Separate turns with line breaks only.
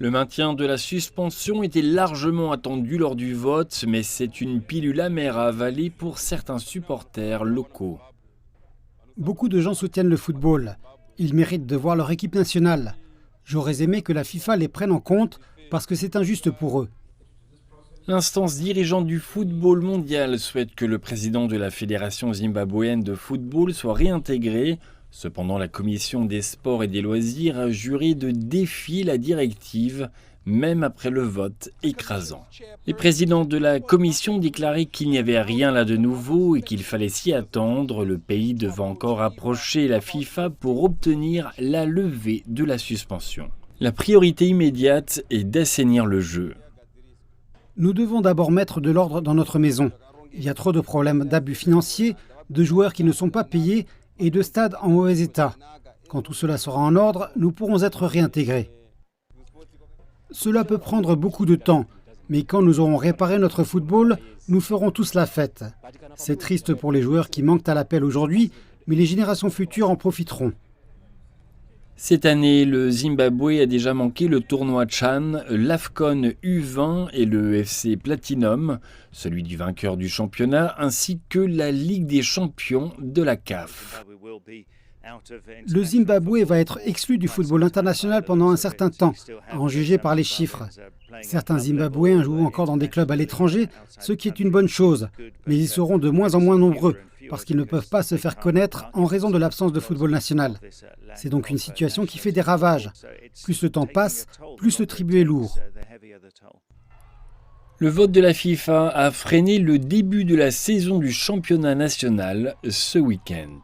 Le maintien de la suspension était largement attendu lors du vote, mais c'est une pilule amère à avaler pour certains supporters locaux.
Beaucoup de gens soutiennent le football. Ils méritent de voir leur équipe nationale. J'aurais aimé que la FIFA les prenne en compte parce que c'est injuste pour eux.
L'instance dirigeante du football mondial souhaite que le président de la Fédération zimbabwéenne de football soit réintégré. Cependant, la commission des sports et des loisirs a juré de défier la directive, même après le vote écrasant. Les présidents de la commission déclaraient qu'il n'y avait rien là de nouveau et qu'il fallait s'y attendre. Le pays devant encore approcher la FIFA pour obtenir la levée de la suspension. La priorité immédiate est d'assainir le jeu.
Nous devons d'abord mettre de l'ordre dans notre maison. Il y a trop de problèmes d'abus financiers, de joueurs qui ne sont pas payés et de stades en mauvais état. Quand tout cela sera en ordre, nous pourrons être réintégrés. Cela peut prendre beaucoup de temps, mais quand nous aurons réparé notre football, nous ferons tous la fête. C'est triste pour les joueurs qui manquent à l'appel aujourd'hui, mais les générations futures en profiteront.
Cette année, le Zimbabwe a déjà manqué le tournoi Chan, l'AFCON U20 et le FC Platinum, celui du vainqueur du championnat, ainsi que la Ligue des champions de la CAF.
Le Zimbabwe va être exclu du football international pendant un certain temps, à en juger par les chiffres. Certains Zimbabwéens jouent encore dans des clubs à l'étranger, ce qui est une bonne chose, mais ils seront de moins en moins nombreux, parce qu'ils ne peuvent pas se faire connaître en raison de l'absence de football national. C'est donc une situation qui fait des ravages. Plus le temps passe, plus le tribut est lourd.
Le vote de la FIFA a freiné le début de la saison du championnat national ce week-end.